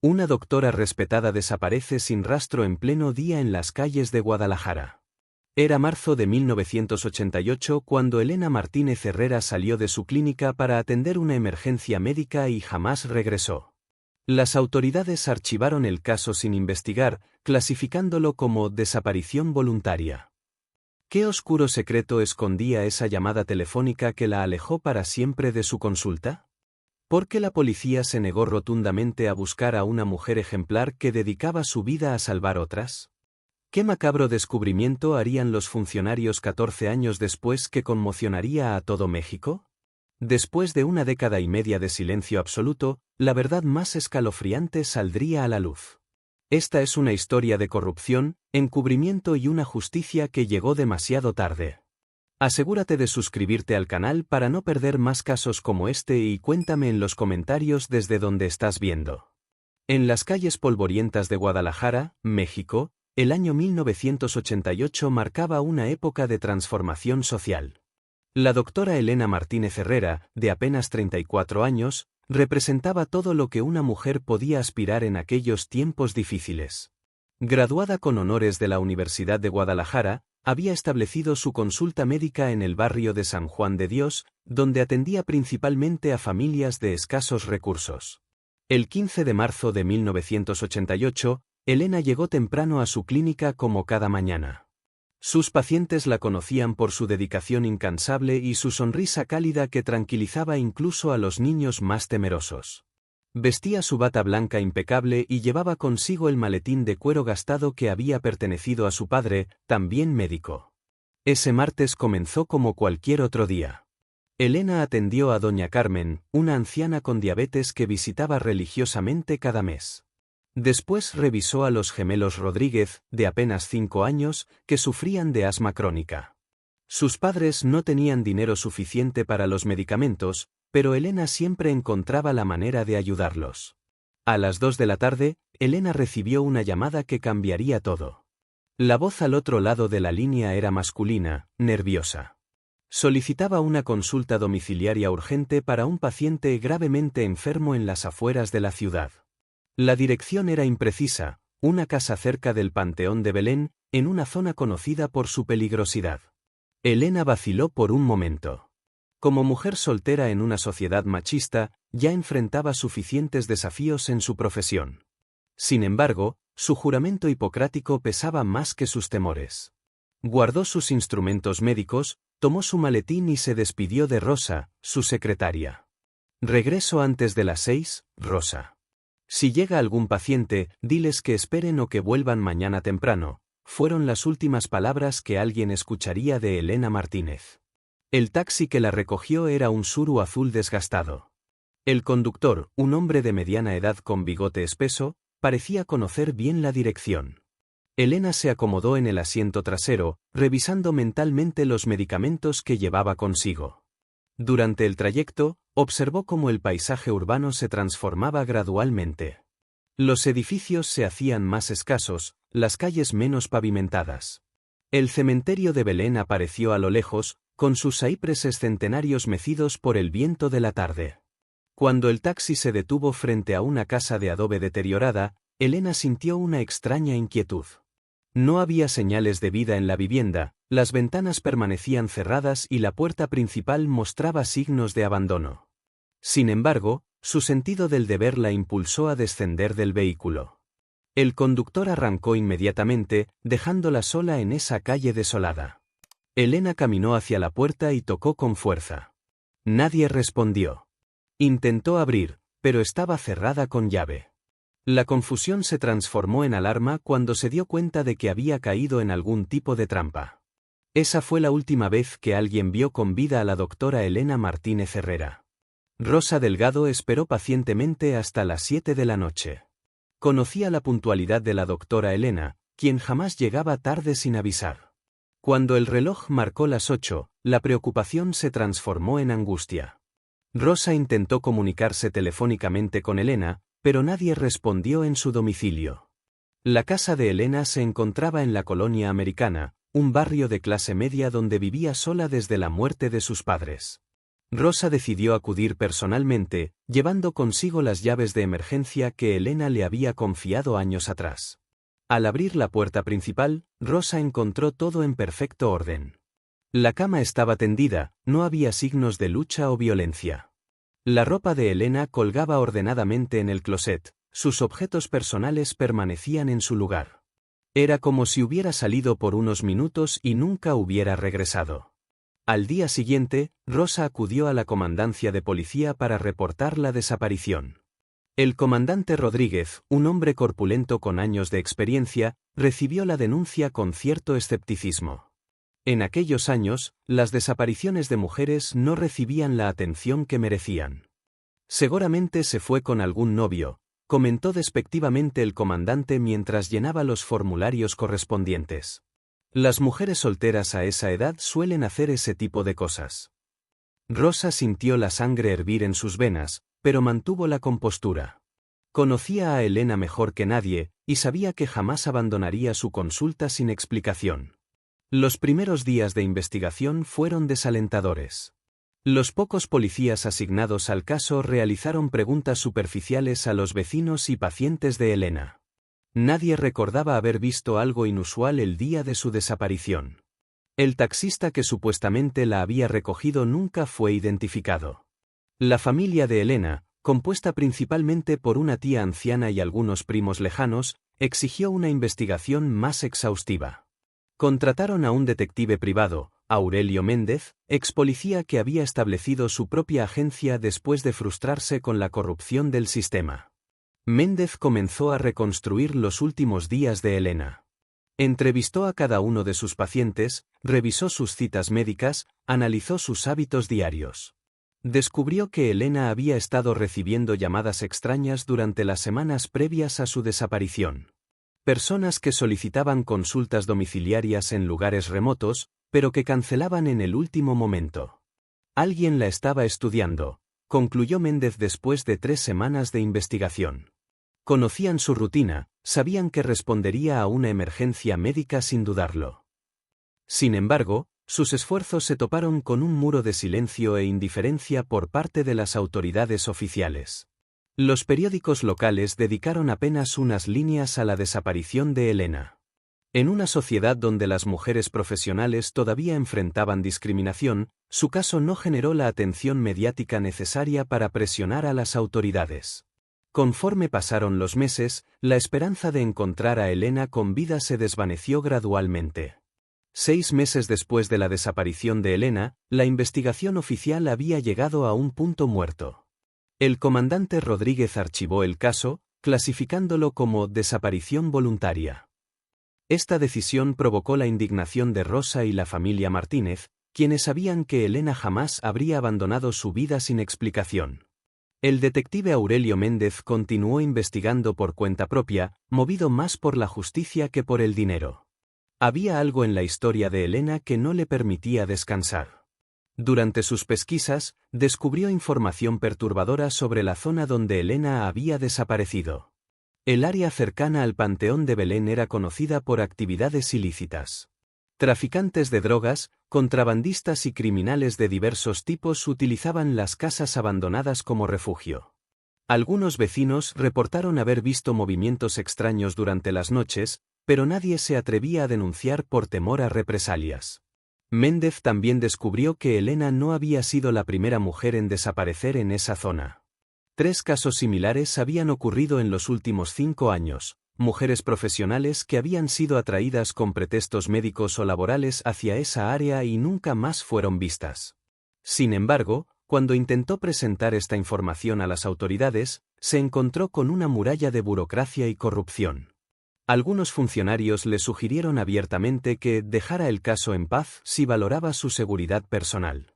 Una doctora respetada desaparece sin rastro en pleno día en las calles de Guadalajara. Era marzo de 1988 cuando Elena Martínez Herrera salió de su clínica para atender una emergencia médica y jamás regresó. Las autoridades archivaron el caso sin investigar, clasificándolo como desaparición voluntaria. ¿Qué oscuro secreto escondía esa llamada telefónica que la alejó para siempre de su consulta? ¿Por qué la policía se negó rotundamente a buscar a una mujer ejemplar que dedicaba su vida a salvar otras? ¿Qué macabro descubrimiento harían los funcionarios 14 años después que conmocionaría a todo México? Después de una década y media de silencio absoluto, la verdad más escalofriante saldría a la luz. Esta es una historia de corrupción, encubrimiento y una justicia que llegó demasiado tarde. Asegúrate de suscribirte al canal para no perder más casos como este y cuéntame en los comentarios desde donde estás viendo. En las calles polvorientas de Guadalajara, México, el año 1988 marcaba una época de transformación social. La doctora Elena Martínez Herrera, de apenas 34 años, representaba todo lo que una mujer podía aspirar en aquellos tiempos difíciles. Graduada con honores de la Universidad de Guadalajara, había establecido su consulta médica en el barrio de San Juan de Dios, donde atendía principalmente a familias de escasos recursos. El 15 de marzo de 1988, Elena llegó temprano a su clínica como cada mañana. Sus pacientes la conocían por su dedicación incansable y su sonrisa cálida que tranquilizaba incluso a los niños más temerosos. Vestía su bata blanca impecable y llevaba consigo el maletín de cuero gastado que había pertenecido a su padre, también médico. Ese martes comenzó como cualquier otro día. Elena atendió a doña Carmen, una anciana con diabetes que visitaba religiosamente cada mes. Después revisó a los gemelos Rodríguez, de apenas 5 años, que sufrían de asma crónica. Sus padres no tenían dinero suficiente para los medicamentos, pero Elena siempre encontraba la manera de ayudarlos. A las 2 de la tarde, Elena recibió una llamada que cambiaría todo. La voz al otro lado de la línea era masculina, nerviosa. Solicitaba una consulta domiciliaria urgente para un paciente gravemente enfermo en las afueras de la ciudad. La dirección era imprecisa, una casa cerca del Panteón de Belén, en una zona conocida por su peligrosidad. Elena vaciló por un momento. Como mujer soltera en una sociedad machista, ya enfrentaba suficientes desafíos en su profesión. Sin embargo, su juramento hipocrático pesaba más que sus temores. Guardó sus instrumentos médicos, tomó su maletín y se despidió de Rosa, su secretaria. «Regreso antes de las 6, Rosa. Si llega algún paciente, diles que esperen o que vuelvan mañana temprano», fueron las últimas palabras que alguien escucharía de Elena Martínez. El taxi que la recogió era un Subaru azul desgastado. El conductor, un hombre de mediana edad con bigote espeso, parecía conocer bien la dirección. Elena se acomodó en el asiento trasero, revisando mentalmente los medicamentos que llevaba consigo. Durante el trayecto, observó cómo el paisaje urbano se transformaba gradualmente. Los edificios se hacían más escasos, las calles menos pavimentadas. El cementerio de Belén apareció a lo lejos, con sus cipreses centenarios mecidos por el viento de la tarde. Cuando el taxi se detuvo frente a una casa de adobe deteriorada, Elena sintió una extraña inquietud. No había señales de vida en la vivienda, las ventanas permanecían cerradas y la puerta principal mostraba signos de abandono. Sin embargo, su sentido del deber la impulsó a descender del vehículo. El conductor arrancó inmediatamente, dejándola sola en esa calle desolada. Elena caminó hacia la puerta y tocó con fuerza. Nadie respondió. Intentó abrir, pero estaba cerrada con llave. La confusión se transformó en alarma cuando se dio cuenta de que había caído en algún tipo de trampa. Esa fue la última vez que alguien vio con vida a la doctora Elena Martínez Herrera. Rosa Delgado esperó pacientemente hasta las 7 de la noche. Conocía la puntualidad de la doctora Elena, quien jamás llegaba tarde sin avisar. Cuando el reloj marcó las 8, la preocupación se transformó en angustia. Rosa intentó comunicarse telefónicamente con Elena, pero nadie respondió en su domicilio. La casa de Elena se encontraba en la Colonia Americana, un barrio de clase media donde vivía sola desde la muerte de sus padres. Rosa decidió acudir personalmente, llevando consigo las llaves de emergencia que Elena le había confiado años atrás. Al abrir la puerta principal, Rosa encontró todo en perfecto orden. La cama estaba tendida, no había signos de lucha o violencia. La ropa de Elena colgaba ordenadamente en el closet, sus objetos personales permanecían en su lugar. Era como si hubiera salido por unos minutos y nunca hubiera regresado. Al día siguiente, Rosa acudió a la comandancia de policía para reportar la desaparición. El comandante Rodríguez, un hombre corpulento con años de experiencia, recibió la denuncia con cierto escepticismo. En aquellos años, las desapariciones de mujeres no recibían la atención que merecían. Seguramente se fue con algún novio, comentó despectivamente el comandante mientras llenaba los formularios correspondientes. Las mujeres solteras a esa edad suelen hacer ese tipo de cosas. Rosa sintió la sangre hervir en sus venas, pero mantuvo la compostura. Conocía a Elena mejor que nadie, y sabía que jamás abandonaría su consulta sin explicación. Los primeros días de investigación fueron desalentadores. Los pocos policías asignados al caso realizaron preguntas superficiales a los vecinos y pacientes de Elena. Nadie recordaba haber visto algo inusual el día de su desaparición. El taxista que supuestamente la había recogido nunca fue identificado. La familia de Elena, compuesta principalmente por una tía anciana y algunos primos lejanos, exigió una investigación más exhaustiva. Contrataron a un detective privado, Aurelio Méndez, ex policía que había establecido su propia agencia después de frustrarse con la corrupción del sistema. Méndez comenzó a reconstruir los últimos días de Elena. Entrevistó a cada uno de sus pacientes, revisó sus citas médicas, analizó sus hábitos diarios. Descubrió que Elena había estado recibiendo llamadas extrañas durante las semanas previas a su desaparición. Personas que solicitaban consultas domiciliarias en lugares remotos, pero que cancelaban en el último momento. Alguien la estaba estudiando, concluyó Méndez después de 3 semanas de investigación. Conocían su rutina, sabían que respondería a una emergencia médica sin dudarlo. Sin embargo, sus esfuerzos se toparon con un muro de silencio e indiferencia por parte de las autoridades oficiales. Los periódicos locales dedicaron apenas unas líneas a la desaparición de Elena. En una sociedad donde las mujeres profesionales todavía enfrentaban discriminación, su caso no generó la atención mediática necesaria para presionar a las autoridades. Conforme pasaron los meses, la esperanza de encontrar a Elena con vida se desvaneció gradualmente. 6 meses después de la desaparición de Elena, la investigación oficial había llegado a un punto muerto. El comandante Rodríguez archivó el caso, clasificándolo como desaparición voluntaria. Esta decisión provocó la indignación de Rosa y la familia Martínez, quienes sabían que Elena jamás habría abandonado su vida sin explicación. El detective Aurelio Méndez continuó investigando por cuenta propia, movido más por la justicia que por el dinero. Había algo en la historia de Elena que no le permitía descansar. Durante sus pesquisas, descubrió información perturbadora sobre la zona donde Elena había desaparecido. El área cercana al Panteón de Belén era conocida por actividades ilícitas. Traficantes de drogas, contrabandistas y criminales de diversos tipos utilizaban las casas abandonadas como refugio. Algunos vecinos reportaron haber visto movimientos extraños durante las noches, pero nadie se atrevía a denunciar por temor a represalias. Méndez también descubrió que Elena no había sido la primera mujer en desaparecer en esa zona. 3 casos similares habían ocurrido en los últimos 5 años. Mujeres profesionales que habían sido atraídas con pretextos médicos o laborales hacia esa área y nunca más fueron vistas. Sin embargo, cuando intentó presentar esta información a las autoridades, se encontró con una muralla de burocracia y corrupción. Algunos funcionarios le sugirieron abiertamente que dejara el caso en paz si valoraba su seguridad personal.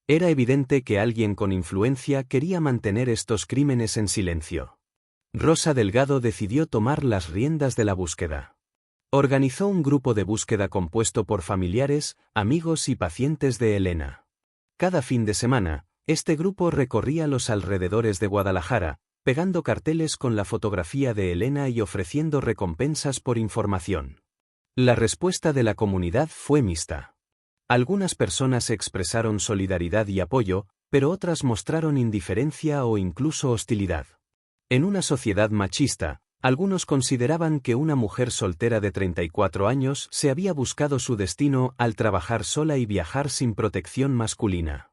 Era evidente que alguien con influencia quería mantener estos crímenes en silencio. Rosa Delgado decidió tomar las riendas de la búsqueda. Organizó un grupo de búsqueda compuesto por familiares, amigos y pacientes de Elena. Cada fin de semana, este grupo recorría los alrededores de Guadalajara, pegando carteles con la fotografía de Elena y ofreciendo recompensas por información. La respuesta de la comunidad fue mixta. Algunas personas expresaron solidaridad y apoyo, pero otras mostraron indiferencia o incluso hostilidad. En una sociedad machista, algunos consideraban que una mujer soltera de 34 años se había buscado su destino al trabajar sola y viajar sin protección masculina.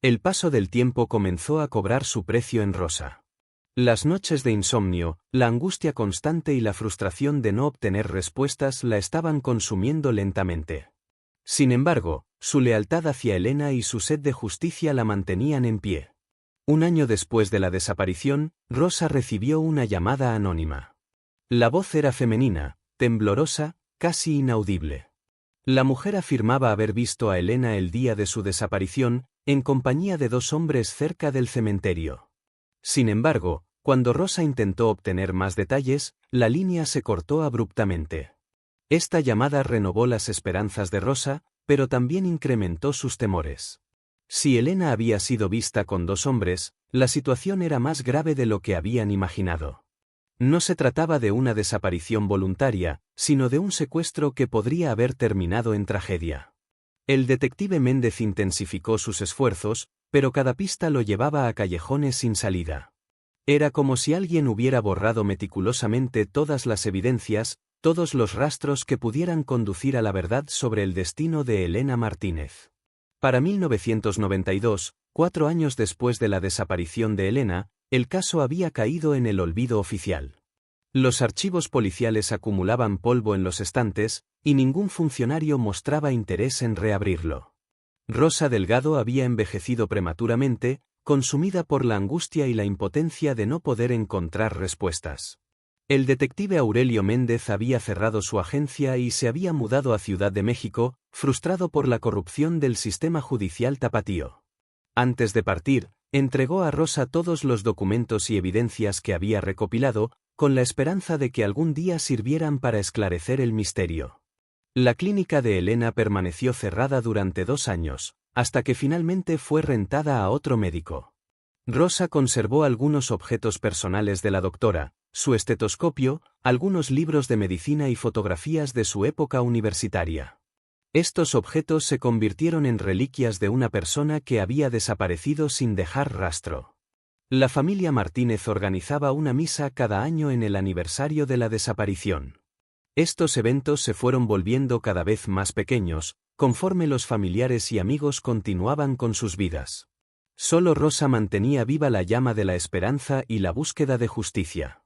El paso del tiempo comenzó a cobrar su precio en Rosa. Las noches de insomnio, la angustia constante y la frustración de no obtener respuestas la estaban consumiendo lentamente. Sin embargo, su lealtad hacia Elena y su sed de justicia la mantenían en pie. Un año después de la desaparición, Rosa recibió una llamada anónima. La voz era femenina, temblorosa, casi inaudible. La mujer afirmaba haber visto a Elena el día de su desaparición, en compañía de dos hombres cerca del cementerio. Sin embargo, cuando Rosa intentó obtener más detalles, la línea se cortó abruptamente. Esta llamada renovó las esperanzas de Rosa, pero también incrementó sus temores. Si Elena había sido vista con dos hombres, la situación era más grave de lo que habían imaginado. No se trataba de una desaparición voluntaria, sino de un secuestro que podría haber terminado en tragedia. El detective Méndez intensificó sus esfuerzos, pero cada pista lo llevaba a callejones sin salida. Era como si alguien hubiera borrado meticulosamente todas las evidencias, todos los rastros que pudieran conducir a la verdad sobre el destino de Elena Martínez. Para 1992, 4 años después de la desaparición de Elena, el caso había caído en el olvido oficial. Los archivos policiales acumulaban polvo en los estantes, y ningún funcionario mostraba interés en reabrirlo. Rosa Delgado había envejecido prematuramente, consumida por la angustia y la impotencia de no poder encontrar respuestas. El detective Aurelio Méndez había cerrado su agencia y se había mudado a Ciudad de México, frustrado por la corrupción del sistema judicial tapatío. Antes de partir, entregó a Rosa todos los documentos y evidencias que había recopilado, con la esperanza de que algún día sirvieran para esclarecer el misterio. La clínica de Elena permaneció cerrada durante 2 años, hasta que finalmente fue rentada a otro médico. Rosa conservó algunos objetos personales de la doctora, su estetoscopio, algunos libros de medicina y fotografías de su época universitaria. Estos objetos se convirtieron en reliquias de una persona que había desaparecido sin dejar rastro. La familia Martínez organizaba una misa cada año en el aniversario de la desaparición. Estos eventos se fueron volviendo cada vez más pequeños, conforme los familiares y amigos continuaban con sus vidas. Solo Rosa mantenía viva la llama de la esperanza y la búsqueda de justicia.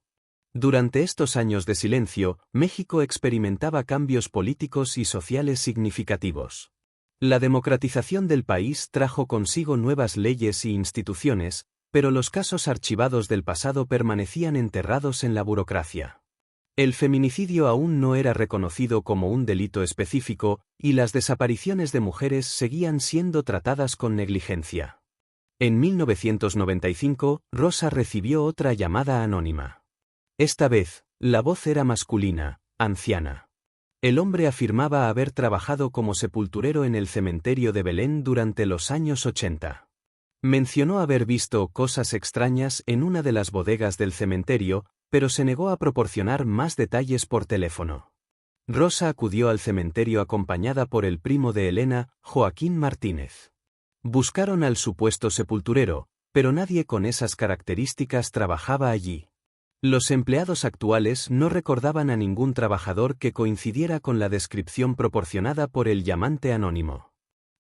Durante estos años de silencio, México experimentaba cambios políticos y sociales significativos. La democratización del país trajo consigo nuevas leyes y instituciones, pero los casos archivados del pasado permanecían enterrados en la burocracia. El feminicidio aún no era reconocido como un delito específico, y las desapariciones de mujeres seguían siendo tratadas con negligencia. En 1995, Rosa recibió otra llamada anónima. Esta vez, la voz era masculina, anciana. El hombre afirmaba haber trabajado como sepulturero en el cementerio de Belén durante los años 80. Mencionó haber visto cosas extrañas en una de las bodegas del cementerio, pero se negó a proporcionar más detalles por teléfono. Rosa acudió al cementerio acompañada por el primo de Elena, Joaquín Martínez. Buscaron al supuesto sepulturero, pero nadie con esas características trabajaba allí. Los empleados actuales no recordaban a ningún trabajador que coincidiera con la descripción proporcionada por el llamante anónimo.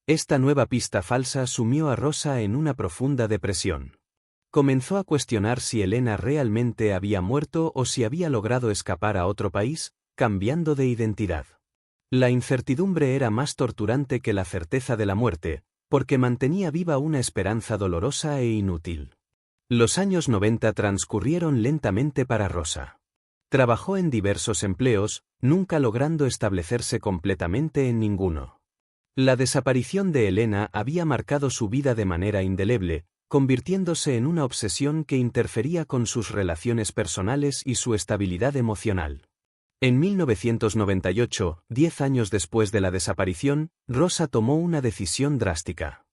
Esta nueva pista falsa sumió a Rosa en una profunda depresión. Comenzó a cuestionar si Elena realmente había muerto o si había logrado escapar a otro país, cambiando de identidad. La incertidumbre era más torturante que la certeza de la muerte, porque mantenía viva una esperanza dolorosa e inútil. Los años 90 transcurrieron lentamente para Rosa. Trabajó en diversos empleos, nunca logrando establecerse completamente en ninguno. La desaparición de Elena había marcado su vida de manera indeleble, convirtiéndose en una obsesión que interfería con sus relaciones personales y su estabilidad emocional. En 1998, 10 años después de la desaparición, Rosa tomó una decisión drástica.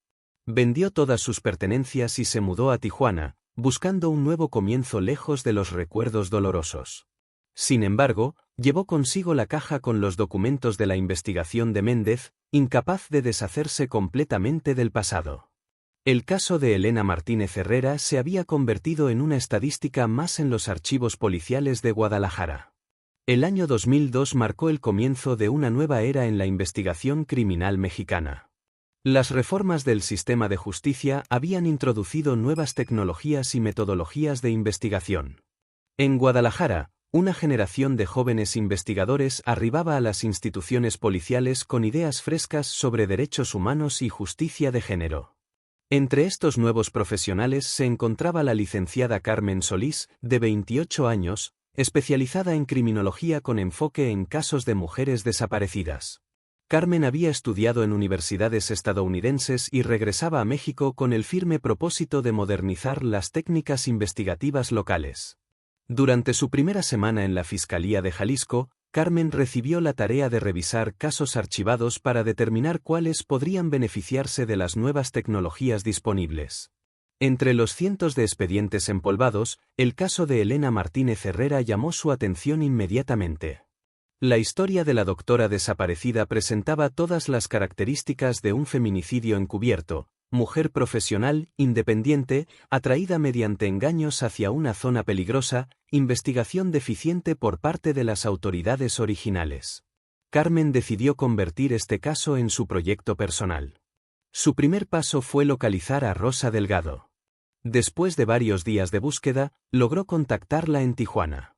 Vendió todas sus pertenencias y se mudó a Tijuana, buscando un nuevo comienzo lejos de los recuerdos dolorosos. Sin embargo, llevó consigo la caja con los documentos de la investigación de Méndez, incapaz de deshacerse completamente del pasado. El caso de Elena Martínez Herrera se había convertido en una estadística más en los archivos policiales de Guadalajara. El año 2002 marcó el comienzo de una nueva era en la investigación criminal mexicana. Las reformas del sistema de justicia habían introducido nuevas tecnologías y metodologías de investigación. En Guadalajara, una generación de jóvenes investigadores arribaba a las instituciones policiales con ideas frescas sobre derechos humanos y justicia de género. Entre estos nuevos profesionales se encontraba la licenciada Carmen Solís, de 28 años, especializada en criminología con enfoque en casos de mujeres desaparecidas. Carmen había estudiado en universidades estadounidenses y regresaba a México con el firme propósito de modernizar las técnicas investigativas locales. Durante su primera semana en la Fiscalía de Jalisco, Carmen recibió la tarea de revisar casos archivados para determinar cuáles podrían beneficiarse de las nuevas tecnologías disponibles. Entre los cientos de expedientes empolvados, el caso de Elena Martínez Herrera llamó su atención inmediatamente. La historia de la doctora desaparecida presentaba todas las características de un feminicidio encubierto: mujer profesional, independiente, atraída mediante engaños hacia una zona peligrosa, investigación deficiente por parte de las autoridades originales. Carmen decidió convertir este caso en su proyecto personal. Su primer paso fue localizar a Rosa Delgado. Después de varios días de búsqueda, logró contactarla en Tijuana.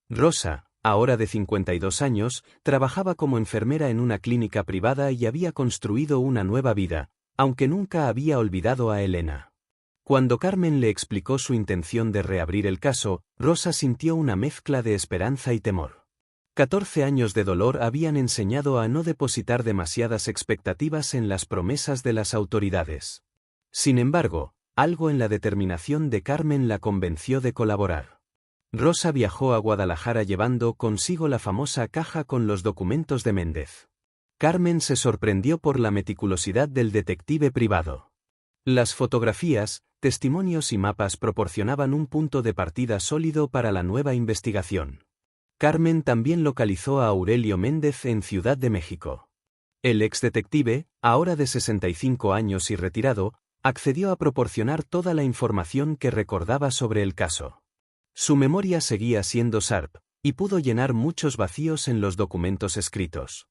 Rosa, ahora de 52 años, trabajaba como enfermera en una clínica privada y había construido una nueva vida, aunque nunca había olvidado a Elena. Cuando Carmen le explicó su intención de reabrir el caso, Rosa sintió una mezcla de esperanza y temor. 14 años de dolor habían enseñado a no depositar demasiadas expectativas en las promesas de las autoridades. Sin embargo, algo en la determinación de Carmen la convenció de colaborar. Rosa viajó a Guadalajara llevando consigo la famosa caja con los documentos de Méndez. Carmen se sorprendió por la meticulosidad del detective privado. Las fotografías, testimonios y mapas proporcionaban un punto de partida sólido para la nueva investigación. Carmen también localizó a Aurelio Méndez en Ciudad de México. El exdetective, ahora de 65 años y retirado, accedió a proporcionar toda la información que recordaba sobre el caso. Su memoria seguía siendo sharp, y pudo llenar muchos vacíos en los documentos escritos.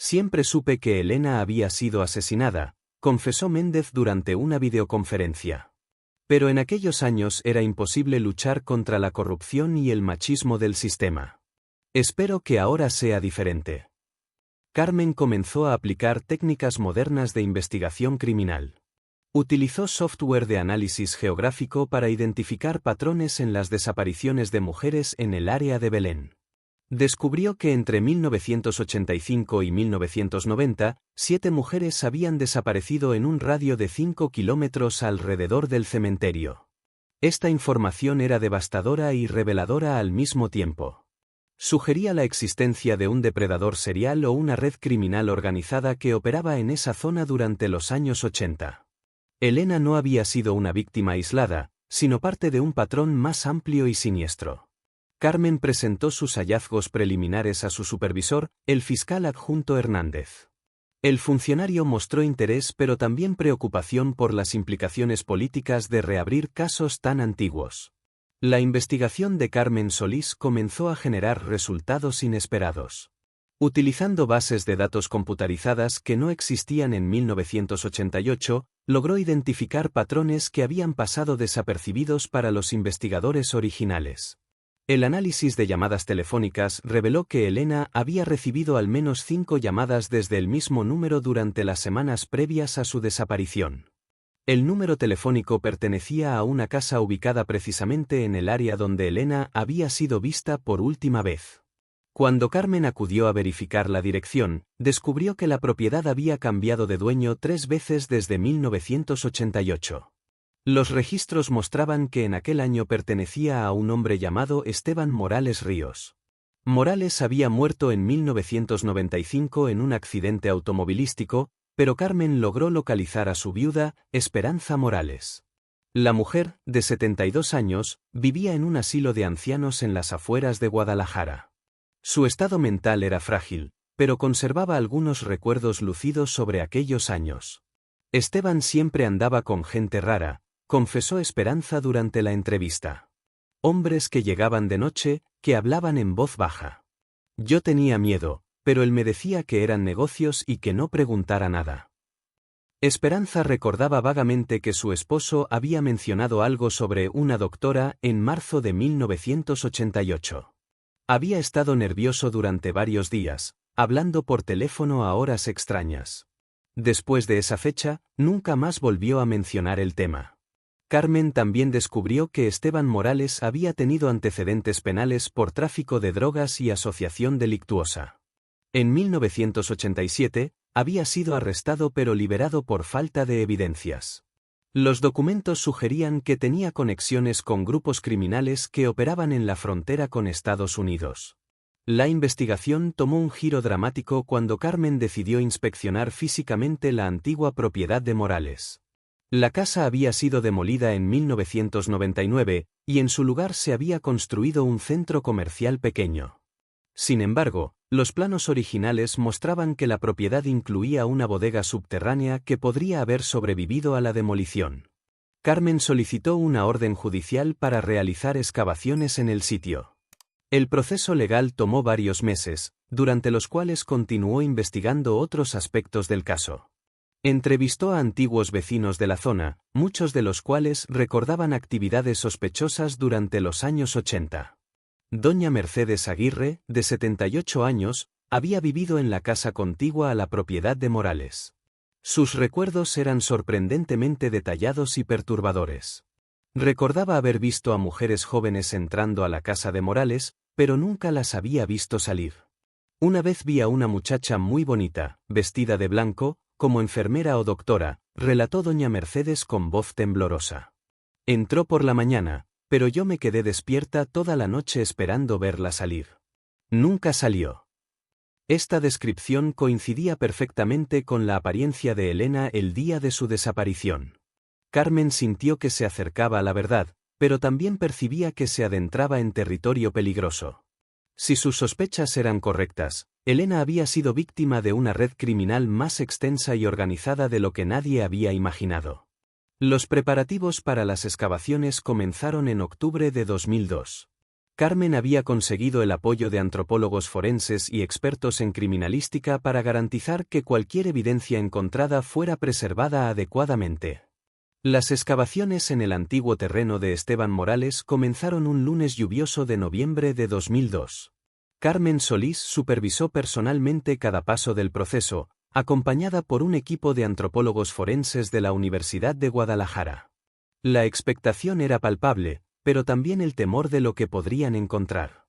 Siempre supe que Elena había sido asesinada, confesó Méndez durante una videoconferencia. Pero en aquellos años era imposible luchar contra la corrupción y el machismo del sistema. Espero que ahora sea diferente. Carmen comenzó a aplicar técnicas modernas de investigación criminal. Utilizó software de análisis geográfico para identificar patrones en las desapariciones de mujeres en el área de Belén. Descubrió que entre 1985 y 1990, 7 mujeres habían desaparecido en un radio de 5 kilómetros alrededor del cementerio. Esta información era devastadora y reveladora al mismo tiempo. Sugería la existencia de un depredador serial o una red criminal organizada que operaba en esa zona durante los años 80. Elena no había sido una víctima aislada, sino parte de un patrón más amplio y siniestro. Carmen presentó sus hallazgos preliminares a su supervisor, el fiscal adjunto Hernández. El funcionario mostró interés pero también preocupación por las implicaciones políticas de reabrir casos tan antiguos. La investigación de Carmen Solís comenzó a generar resultados inesperados. Utilizando bases de datos computarizadas que no existían en 1988, logró identificar patrones que habían pasado desapercibidos para los investigadores originales. El análisis de llamadas telefónicas reveló que Elena había recibido al menos 5 llamadas desde el mismo número durante las semanas previas a su desaparición. El número telefónico pertenecía a una casa ubicada precisamente en el área donde Elena había sido vista por última vez. Cuando Carmen acudió a verificar la dirección, descubrió que la propiedad había cambiado de dueño 3 veces desde 1988. Los registros mostraban que en aquel año pertenecía a un hombre llamado Esteban Morales Ríos. Morales había muerto en 1995 en un accidente automovilístico, pero Carmen logró localizar a su viuda, Esperanza Morales. La mujer, de 72 años, vivía en un asilo de ancianos en las afueras de Guadalajara. Su estado mental era frágil, pero conservaba algunos recuerdos lúcidos sobre aquellos años. Esteban siempre andaba con gente rara, confesó Esperanza durante la entrevista. Hombres que llegaban de noche, que hablaban en voz baja. Yo tenía miedo, pero él me decía que eran negocios y que no preguntara nada. Esperanza recordaba vagamente que su esposo había mencionado algo sobre una doctora en marzo de 1988. Había estado nervioso durante varios días, hablando por teléfono a horas extrañas. Después de esa fecha, nunca más volvió a mencionar el tema. Carmen también descubrió que Esteban Morales había tenido antecedentes penales por tráfico de drogas y asociación delictuosa. En 1987, había sido arrestado pero liberado por falta de evidencias. Los documentos sugerían que tenía conexiones con grupos criminales que operaban en la frontera con Estados Unidos. La investigación tomó un giro dramático cuando Carmen decidió inspeccionar físicamente la antigua propiedad de Morales. La casa había sido demolida en 1999, y en su lugar se había construido un centro comercial pequeño. Sin embargo, los planos originales mostraban que la propiedad incluía una bodega subterránea que podría haber sobrevivido a la demolición. Carmen solicitó una orden judicial para realizar excavaciones en el sitio. El proceso legal tomó varios meses, durante los cuales continuó investigando otros aspectos del caso. Entrevistó a antiguos vecinos de la zona, muchos de los cuales recordaban actividades sospechosas durante los años 80. Doña Mercedes Aguirre, de 78 años, había vivido en la casa contigua a la propiedad de Morales. Sus recuerdos eran sorprendentemente detallados y perturbadores. Recordaba haber visto a mujeres jóvenes entrando a la casa de Morales, pero nunca las había visto salir. Una vez vi a una muchacha muy bonita, vestida de blanco, como enfermera o doctora, relató doña Mercedes con voz temblorosa. Entró por la mañana, pero yo me quedé despierta toda la noche esperando verla salir. Nunca salió. Esta descripción coincidía perfectamente con la apariencia de Elena el día de su desaparición. Carmen sintió que se acercaba a la verdad, pero también percibía que se adentraba en territorio peligroso. Si sus sospechas eran correctas, Elena había sido víctima de una red criminal más extensa y organizada de lo que nadie había imaginado. Los preparativos para las excavaciones comenzaron en octubre de 2002. Carmen había conseguido el apoyo de antropólogos forenses y expertos en criminalística para garantizar que cualquier evidencia encontrada fuera preservada adecuadamente. Las excavaciones en el antiguo terreno de Esteban Morales comenzaron un lunes lluvioso de noviembre de 2002. Carmen Solís supervisó personalmente cada paso del proceso, acompañada por un equipo de antropólogos forenses de la Universidad de Guadalajara. La expectación era palpable, pero también el temor de lo que podrían encontrar.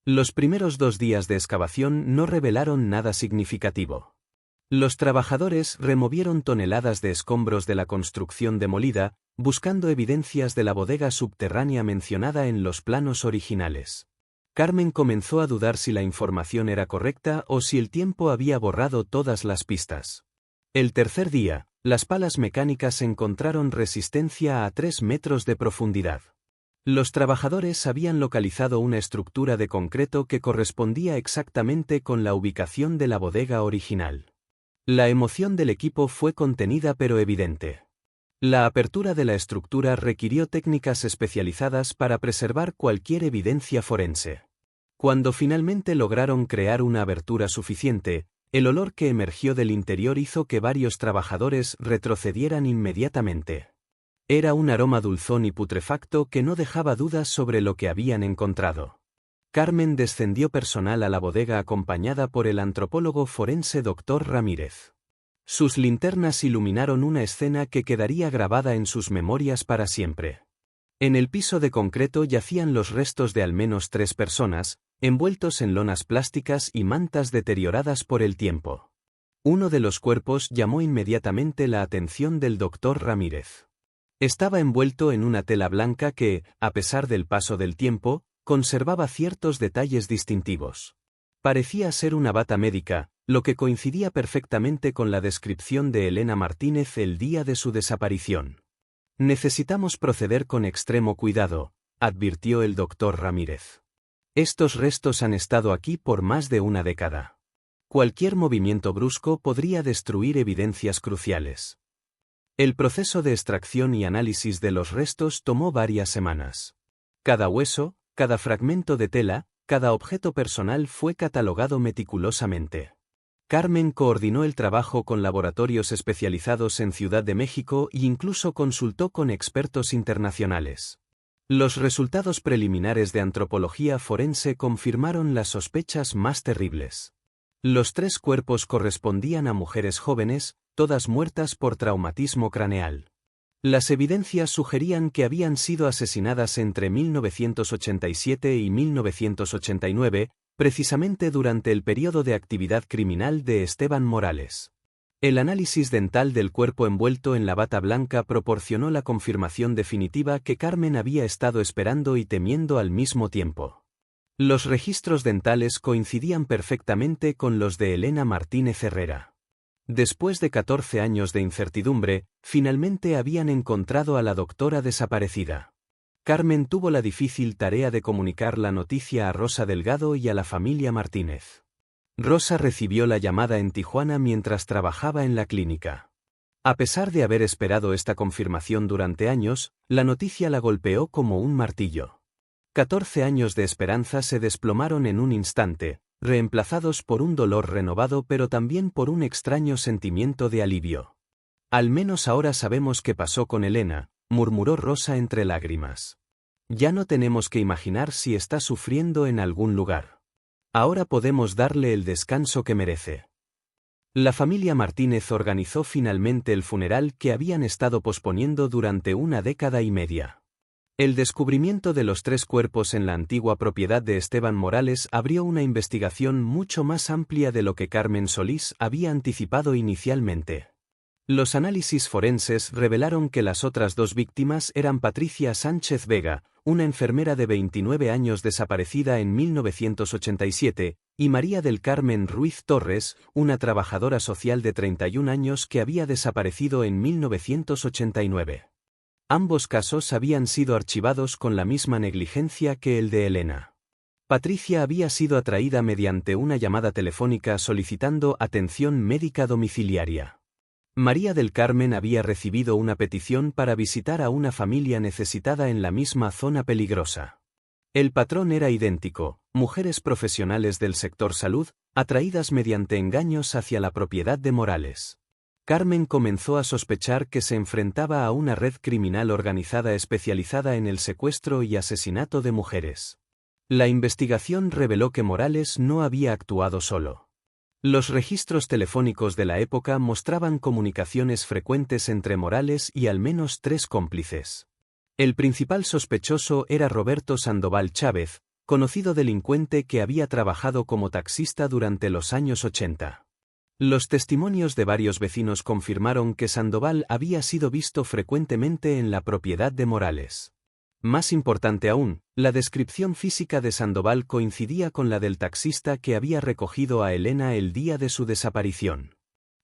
Los primeros 2 días de excavación no revelaron nada significativo. Los trabajadores removieron toneladas de escombros de la construcción demolida, buscando evidencias de la bodega subterránea mencionada en los planos originales. Carmen comenzó a dudar si la información era correcta o si el tiempo había borrado todas las pistas. El tercer día, las palas mecánicas encontraron resistencia a 3 metros de profundidad. Los trabajadores habían localizado una estructura de concreto que correspondía exactamente con la ubicación de la bodega original. La emoción del equipo fue contenida pero evidente. La apertura de la estructura requirió técnicas especializadas para preservar cualquier evidencia forense. Cuando finalmente lograron crear una abertura suficiente, el olor que emergió del interior hizo que varios trabajadores retrocedieran inmediatamente. Era un aroma dulzón y putrefacto que no dejaba dudas sobre lo que habían encontrado. Carmen descendió personal a la bodega acompañada por el antropólogo forense Dr. Ramírez. Sus linternas iluminaron una escena que quedaría grabada en sus memorias para siempre. En el piso de concreto yacían los restos de al menos 3 personas, envueltos en lonas plásticas y mantas deterioradas por el tiempo. Uno de los cuerpos llamó inmediatamente la atención del Dr. Ramírez. Estaba envuelto en una tela blanca que, a pesar del paso del tiempo, conservaba ciertos detalles distintivos. Parecía ser una bata médica, lo que coincidía perfectamente con la descripción de Elena Martínez el día de su desaparición. Necesitamos proceder con extremo cuidado, advirtió el Dr. Ramírez. Estos restos han estado aquí por más de una década. Cualquier movimiento brusco podría destruir evidencias cruciales. El proceso de extracción y análisis de los restos tomó varias semanas. Cada hueso, cada fragmento de tela, cada objeto personal fue catalogado meticulosamente. Carmen coordinó el trabajo con laboratorios especializados en Ciudad de México e incluso consultó con expertos internacionales. Los resultados preliminares de antropología forense confirmaron las sospechas más terribles. Los 3 cuerpos correspondían a mujeres jóvenes, todas muertas por traumatismo craneal. Las evidencias sugerían que habían sido asesinadas entre 1987 y 1989, precisamente durante el periodo de actividad criminal de Esteban Morales. El análisis dental del cuerpo envuelto en la bata blanca proporcionó la confirmación definitiva que Carmen había estado esperando y temiendo al mismo tiempo. Los registros dentales coincidían perfectamente con los de Elena Martínez Herrera. Después de 14 años de incertidumbre, finalmente habían encontrado a la doctora desaparecida. Carmen tuvo la difícil tarea de comunicar la noticia a Rosa Delgado y a la familia Martínez. Rosa recibió la llamada en Tijuana mientras trabajaba en la clínica. A pesar de haber esperado esta confirmación durante años, la noticia la golpeó como un martillo. 14 años de esperanza se desplomaron en un instante, reemplazados por un dolor renovado pero también por un extraño sentimiento de alivio. Al menos ahora sabemos qué pasó con Elena, murmuró Rosa entre lágrimas. Ya no tenemos que imaginar si está sufriendo en algún lugar. Ahora podemos darle el descanso que merece. La familia Martínez organizó finalmente el funeral que habían estado posponiendo durante una década y media. El descubrimiento de los 3 cuerpos en la antigua propiedad de Esteban Morales abrió una investigación mucho más amplia de lo que Carmen Solís había anticipado inicialmente. Los análisis forenses revelaron que las otras 2 víctimas eran Patricia Sánchez Vega, una enfermera de 29 años desaparecida en 1987, y María del Carmen Ruiz Torres, una trabajadora social de 31 años que había desaparecido en 1989. Ambos casos habían sido archivados con la misma negligencia que el de Elena. Patricia había sido atraída mediante una llamada telefónica solicitando atención médica domiciliaria. María del Carmen había recibido una petición para visitar a una familia necesitada en la misma zona peligrosa. El patrón era idéntico, mujeres profesionales del sector salud, atraídas mediante engaños hacia la propiedad de Morales. Carmen comenzó a sospechar que se enfrentaba a una red criminal organizada especializada en el secuestro y asesinato de mujeres. La investigación reveló que Morales no había actuado solo. Los registros telefónicos de la época mostraban comunicaciones frecuentes entre Morales y al menos 3 cómplices. El principal sospechoso era Roberto Sandoval Chávez, conocido delincuente que había trabajado como taxista durante los años 80. Los testimonios de varios vecinos confirmaron que Sandoval había sido visto frecuentemente en la propiedad de Morales. Más importante aún, la descripción física de Sandoval coincidía con la del taxista que había recogido a Elena el día de su desaparición.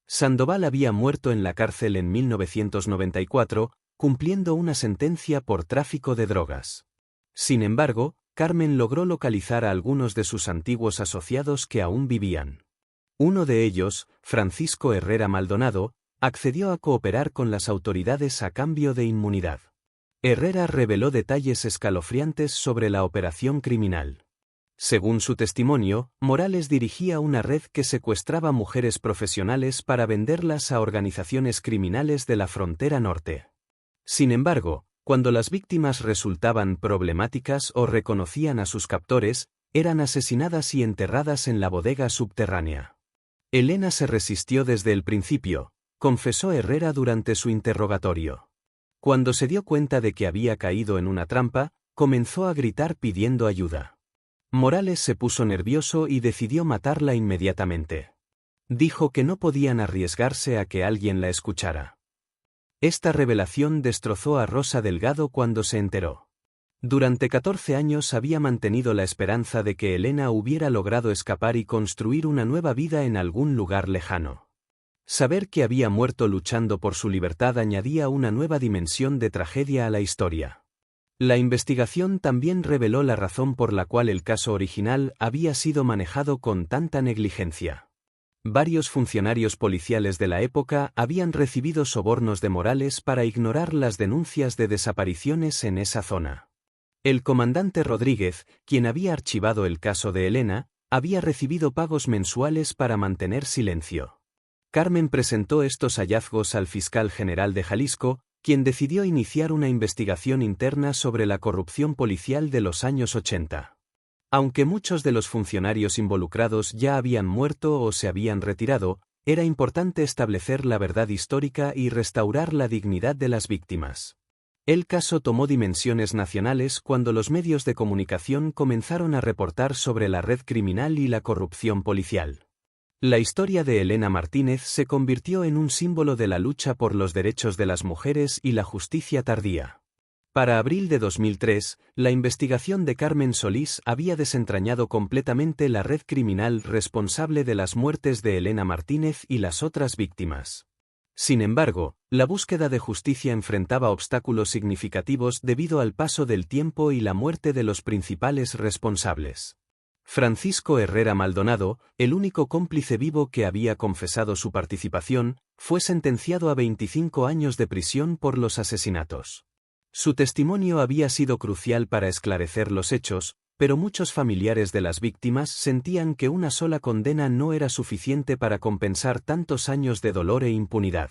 Sandoval había muerto en la cárcel en 1994, cumpliendo una sentencia por tráfico de drogas. Sin embargo, Carmen logró localizar a algunos de sus antiguos asociados que aún vivían. Uno de ellos, Francisco Herrera Maldonado, accedió a cooperar con las autoridades a cambio de inmunidad. Herrera reveló detalles escalofriantes sobre la operación criminal. Según su testimonio, Morales dirigía una red que secuestraba mujeres profesionales para venderlas a organizaciones criminales de la frontera norte. Sin embargo, cuando las víctimas resultaban problemáticas o reconocían a sus captores, eran asesinadas y enterradas en la bodega subterránea. Elena se resistió desde el principio, confesó Herrera durante su interrogatorio. Cuando se dio cuenta de que había caído en una trampa, comenzó a gritar pidiendo ayuda. Morales se puso nervioso y decidió matarla inmediatamente. Dijo que no podían arriesgarse a que alguien la escuchara. Esta revelación destrozó a Rosa Delgado cuando se enteró. Durante 14 años había mantenido la esperanza de que Elena hubiera logrado escapar y construir una nueva vida en algún lugar lejano. Saber que había muerto luchando por su libertad añadía una nueva dimensión de tragedia a la historia. La investigación también reveló la razón por la cual el caso original había sido manejado con tanta negligencia. Varios funcionarios policiales de la época habían recibido sobornos de Morales para ignorar las denuncias de desapariciones en esa zona. El comandante Rodríguez, quien había archivado el caso de Elena, había recibido pagos mensuales para mantener silencio. Carmen presentó estos hallazgos al fiscal general de Jalisco, quien decidió iniciar una investigación interna sobre la corrupción policial de los años 80. Aunque muchos de los funcionarios involucrados ya habían muerto o se habían retirado, era importante establecer la verdad histórica y restaurar la dignidad de las víctimas. El caso tomó dimensiones nacionales cuando los medios de comunicación comenzaron a reportar sobre la red criminal y la corrupción policial. La historia de Elena Martínez se convirtió en un símbolo de la lucha por los derechos de las mujeres y la justicia tardía. Para abril de 2003, la investigación de Carmen Solís había desentrañado completamente la red criminal responsable de las muertes de Elena Martínez y las otras víctimas. Sin embargo, la búsqueda de justicia enfrentaba obstáculos significativos debido al paso del tiempo y la muerte de los principales responsables. Francisco Herrera Maldonado, el único cómplice vivo que había confesado su participación, fue sentenciado a 25 años de prisión por los asesinatos. Su testimonio había sido crucial para esclarecer los hechos, pero muchos familiares de las víctimas sentían que una sola condena no era suficiente para compensar tantos años de dolor e impunidad.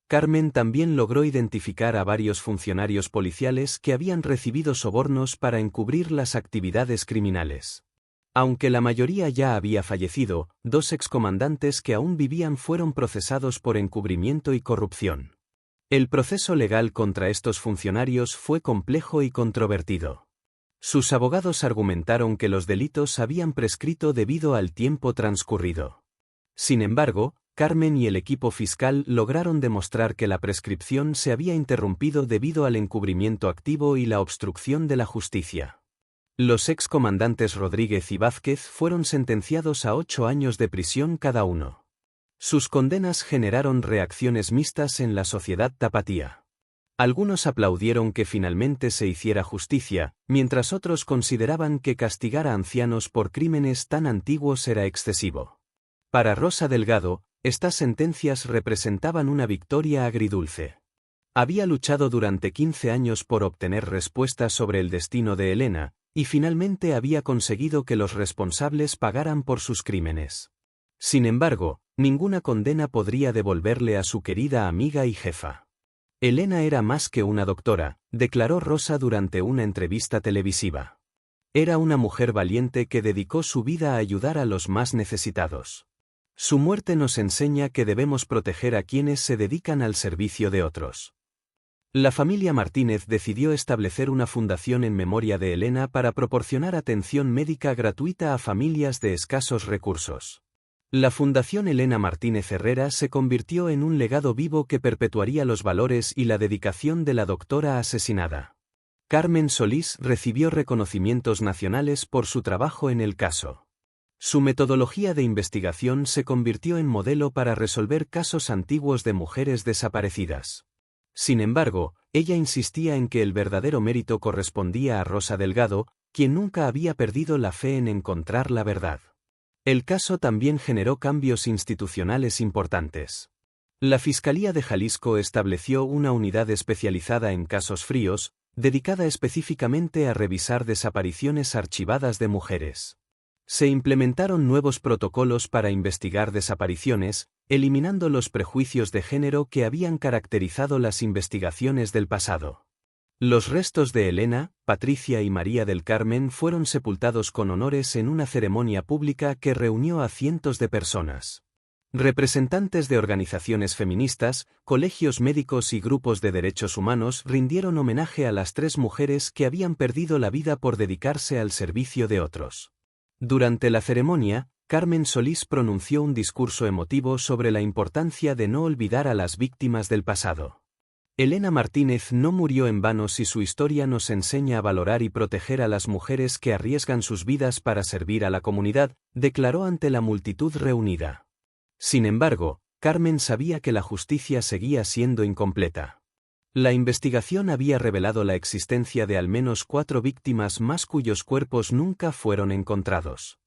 Carmen también logró identificar a varios funcionarios policiales que habían recibido sobornos para encubrir las actividades criminales. Aunque la mayoría ya había fallecido, 2 excomandantes que aún vivían fueron procesados por encubrimiento y corrupción. El proceso legal contra estos funcionarios fue complejo y controvertido. Sus abogados argumentaron que los delitos habían prescrito debido al tiempo transcurrido. Sin embargo, Carmen y el equipo fiscal lograron demostrar que la prescripción se había interrumpido debido al encubrimiento activo y la obstrucción de la justicia. Los excomandantes Rodríguez y Vázquez fueron sentenciados a 8 años de prisión cada uno. Sus condenas generaron reacciones mixtas en la sociedad tapatía. Algunos aplaudieron que finalmente se hiciera justicia, mientras otros consideraban que castigar a ancianos por crímenes tan antiguos era excesivo. Para Rosa Delgado, estas sentencias representaban una victoria agridulce. Había luchado durante 15 años por obtener respuestas sobre el destino de Elena, y finalmente había conseguido que los responsables pagaran por sus crímenes. Sin embargo, ninguna condena podría devolverle a su querida amiga y jefa. Elena era más que una doctora, declaró Rosa durante una entrevista televisiva. Era una mujer valiente que dedicó su vida a ayudar a los más necesitados. Su muerte nos enseña que debemos proteger a quienes se dedican al servicio de otros. La familia Martínez decidió establecer una fundación en memoria de Elena para proporcionar atención médica gratuita a familias de escasos recursos. La Fundación Elena Martínez Herrera se convirtió en un legado vivo que perpetuaría los valores y la dedicación de la doctora asesinada. Carmen Solís recibió reconocimientos nacionales por su trabajo en el caso. Su metodología de investigación se convirtió en modelo para resolver casos antiguos de mujeres desaparecidas. Sin embargo, ella insistía en que el verdadero mérito correspondía a Rosa Delgado, quien nunca había perdido la fe en encontrar la verdad. El caso también generó cambios institucionales importantes. La Fiscalía de Jalisco estableció una unidad especializada en casos fríos, dedicada específicamente a revisar desapariciones archivadas de mujeres. Se implementaron nuevos protocolos para investigar desapariciones, eliminando los prejuicios de género que habían caracterizado las investigaciones del pasado. Los restos de Elena, Patricia y María del Carmen fueron sepultados con honores en una ceremonia pública que reunió a cientos de personas. Representantes de organizaciones feministas, colegios médicos y grupos de derechos humanos rindieron homenaje a las 3 mujeres que habían perdido la vida por dedicarse al servicio de otros. Durante la ceremonia, Carmen Solís pronunció un discurso emotivo sobre la importancia de no olvidar a las víctimas del pasado. Elena Martínez no murió en vano si su historia nos enseña a valorar y proteger a las mujeres que arriesgan sus vidas para servir a la comunidad, declaró ante la multitud reunida. Sin embargo, Carmen sabía que la justicia seguía siendo incompleta. La investigación había revelado la existencia de al menos 4 víctimas más cuyos cuerpos nunca fueron encontrados.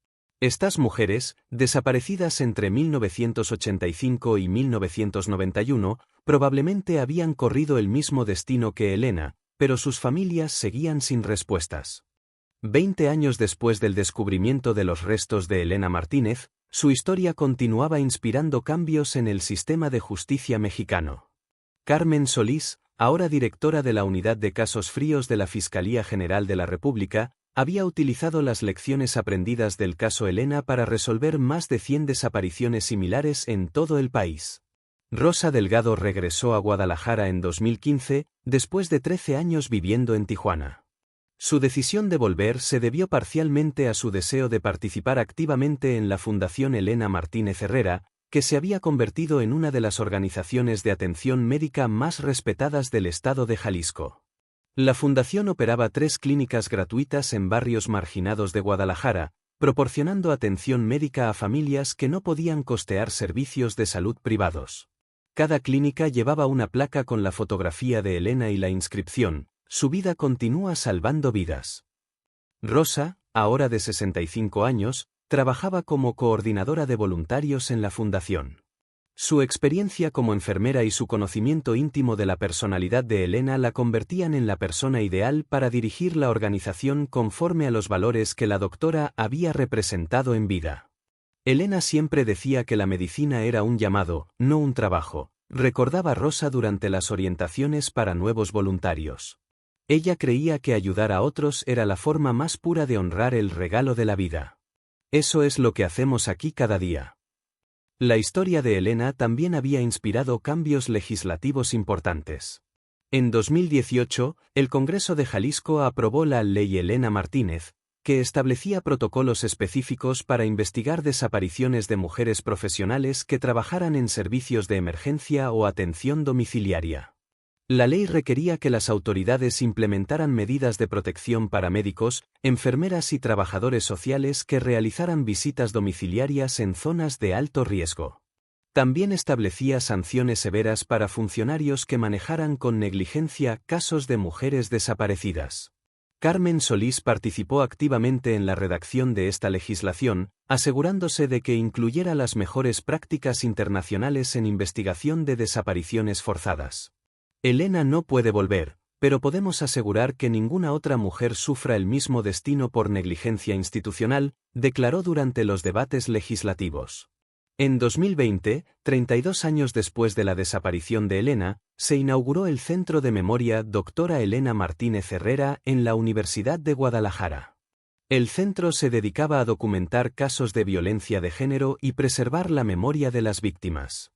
Estas mujeres, desaparecidas entre 1985 y 1991, probablemente habían corrido el mismo destino que Elena, pero sus familias seguían sin respuestas. 20 años después del descubrimiento de los restos de Elena Martínez, su historia continuaba inspirando cambios en el sistema de justicia mexicano. Carmen Solís, ahora directora de la Unidad de Casos Fríos de la Fiscalía General de la República, había utilizado las lecciones aprendidas del caso Elena para resolver más de 100 desapariciones similares en todo el país. Rosa Delgado regresó a Guadalajara en 2015, después de 13 años viviendo en Tijuana. Su decisión de volver se debió parcialmente a su deseo de participar activamente en la Fundación Elena Martínez Herrera, que se había convertido en una de las organizaciones de atención médica más respetadas del estado de Jalisco. La fundación operaba 3 clínicas gratuitas en barrios marginados de Guadalajara, proporcionando atención médica a familias que no podían costear servicios de salud privados. Cada clínica llevaba una placa con la fotografía de Elena y la inscripción: "Su vida continúa salvando vidas". Rosa, ahora de 65 años, trabajaba como coordinadora de voluntarios en la fundación. Su experiencia como enfermera y su conocimiento íntimo de la personalidad de Elena la convertían en la persona ideal para dirigir la organización conforme a los valores que la doctora había representado en vida. Elena siempre decía que la medicina era un llamado, no un trabajo, recordaba Rosa durante las orientaciones para nuevos voluntarios. Ella creía que ayudar a otros era la forma más pura de honrar el regalo de la vida. Eso es lo que hacemos aquí cada día. La historia de Elena también había inspirado cambios legislativos importantes. En 2018, el Congreso de Jalisco aprobó la Ley Elena Martínez, que establecía protocolos específicos para investigar desapariciones de mujeres profesionales que trabajaran en servicios de emergencia o atención domiciliaria. La ley requería que las autoridades implementaran medidas de protección para médicos, enfermeras y trabajadores sociales que realizaran visitas domiciliarias en zonas de alto riesgo. También establecía sanciones severas para funcionarios que manejaran con negligencia casos de mujeres desaparecidas. Carmen Solís participó activamente en la redacción de esta legislación, asegurándose de que incluyera las mejores prácticas internacionales en investigación de desapariciones forzadas. Elena no puede volver, pero podemos asegurar que ninguna otra mujer sufra el mismo destino por negligencia institucional, declaró durante los debates legislativos. En 2020, 32 años después de la desaparición de Elena, se inauguró el Centro de Memoria Dra. Elena Martínez Herrera en la Universidad de Guadalajara. El centro se dedicaba a documentar casos de violencia de género y preservar la memoria de las víctimas.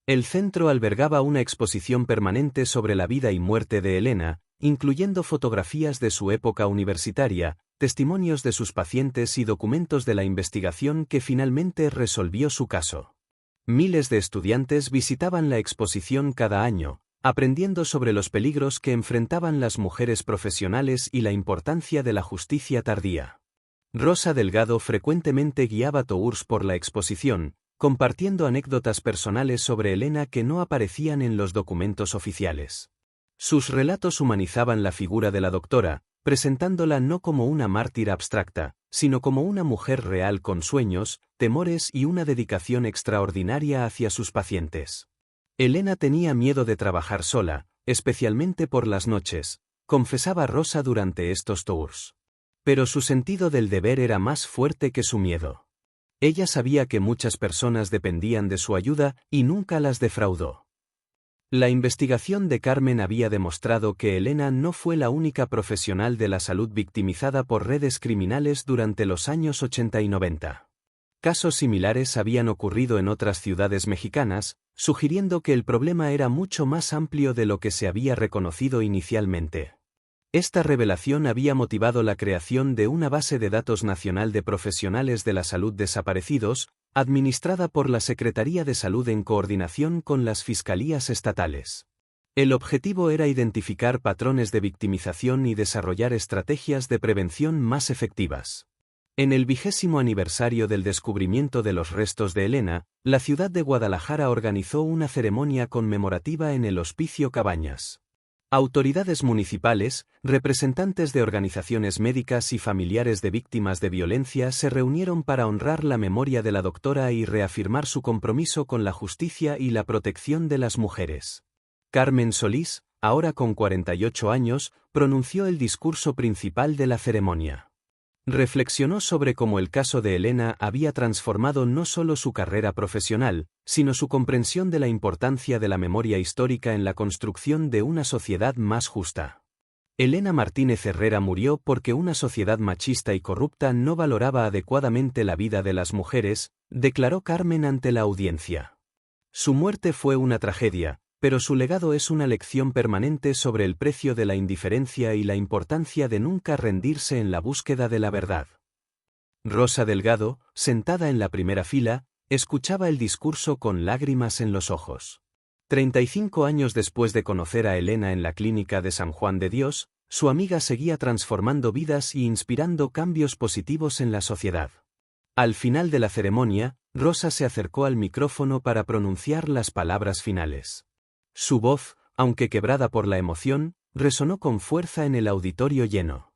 El centro albergaba una exposición permanente sobre la vida y muerte de Elena, incluyendo fotografías de su época universitaria, testimonios de sus pacientes y documentos de la investigación que finalmente resolvió su caso. Miles de estudiantes visitaban la exposición cada año, aprendiendo sobre los peligros que enfrentaban las mujeres profesionales y la importancia de la justicia tardía. Rosa Delgado frecuentemente guiaba tours por la exposición, compartiendo anécdotas personales sobre Elena que no aparecían en los documentos oficiales. Sus relatos humanizaban la figura de la doctora, presentándola no como una mártir abstracta, sino como una mujer real con sueños, temores y una dedicación extraordinaria hacia sus pacientes. Elena tenía miedo de trabajar sola, especialmente por las noches, confesaba Rosa durante estos tours. Pero su sentido del deber era más fuerte que su miedo. Ella sabía que muchas personas dependían de su ayuda y nunca las defraudó. La investigación de Carmen había demostrado que Elena no fue la única profesional de la salud victimizada por redes criminales durante los años 80 y 90. Casos similares habían ocurrido en otras ciudades mexicanas, sugiriendo que el problema era mucho más amplio de lo que se había reconocido inicialmente. Esta revelación había motivado la creación de una base de datos nacional de profesionales de la salud desaparecidos, administrada por la Secretaría de Salud en coordinación con las fiscalías estatales. El objetivo era identificar patrones de victimización y desarrollar estrategias de prevención más efectivas. En el 20º aniversario del descubrimiento de los restos de Elena, la ciudad de Guadalajara organizó una ceremonia conmemorativa en el Hospicio Cabañas. Autoridades municipales, representantes de organizaciones médicas y familiares de víctimas de violencia se reunieron para honrar la memoria de la doctora y reafirmar su compromiso con la justicia y la protección de las mujeres. Carmen Solís, ahora con 48 años, pronunció el discurso principal de la ceremonia. Reflexionó sobre cómo el caso de Elena había transformado no solo su carrera profesional, sino su comprensión de la importancia de la memoria histórica en la construcción de una sociedad más justa. Elena Martínez Herrera murió porque una sociedad machista y corrupta no valoraba adecuadamente la vida de las mujeres, declaró Carmen ante la audiencia. Su muerte fue una tragedia, pero su legado es una lección permanente sobre el precio de la indiferencia y la importancia de nunca rendirse en la búsqueda de la verdad. Rosa Delgado, sentada en la primera fila, escuchaba el discurso con lágrimas en los ojos. 35 años después de conocer a Elena en la clínica de San Juan de Dios, su amiga seguía transformando vidas y inspirando cambios positivos en la sociedad. Al final de la ceremonia, Rosa se acercó al micrófono para pronunciar las palabras finales. Su voz, aunque quebrada por la emoción, resonó con fuerza en el auditorio lleno.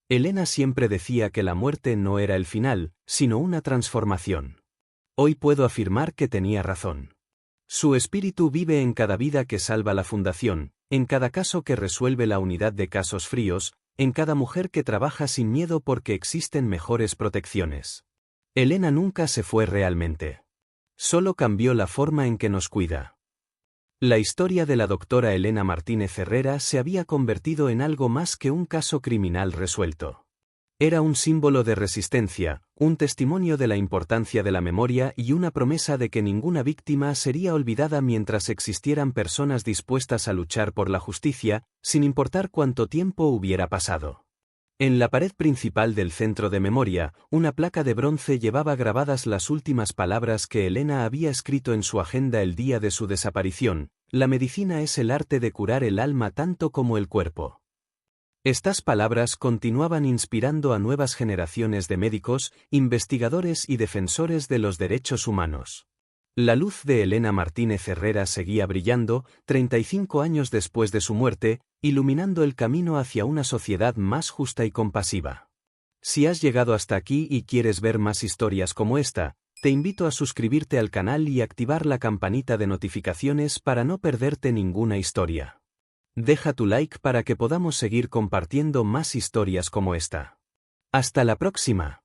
Elena siempre decía que la muerte no era el final, sino una transformación. Hoy puedo afirmar que tenía razón. Su espíritu vive en cada vida que salva la fundación, en cada caso que resuelve la unidad de casos fríos, en cada mujer que trabaja sin miedo porque existen mejores protecciones. Elena nunca se fue realmente. Solo cambió la forma en que nos cuida. La historia de la doctora Elena Martínez Herrera se había convertido en algo más que un caso criminal resuelto. Era un símbolo de resistencia, un testimonio de la importancia de la memoria y una promesa de que ninguna víctima sería olvidada mientras existieran personas dispuestas a luchar por la justicia, sin importar cuánto tiempo hubiera pasado. En la pared principal del centro de memoria, una placa de bronce llevaba grabadas las últimas palabras que Elena había escrito en su agenda el día de su desaparición: la medicina es el arte de curar el alma tanto como el cuerpo. Estas palabras continuaban inspirando a nuevas generaciones de médicos, investigadores y defensores de los derechos humanos. La luz de Elena Martínez Herrera seguía brillando, 35 años después de su muerte, iluminando el camino hacia una sociedad más justa y compasiva. Si has llegado hasta aquí y quieres ver más historias como esta, te invito a suscribirte al canal y activar la campanita de notificaciones para no perderte ninguna historia. Deja tu like para que podamos seguir compartiendo más historias como esta. ¡Hasta la próxima!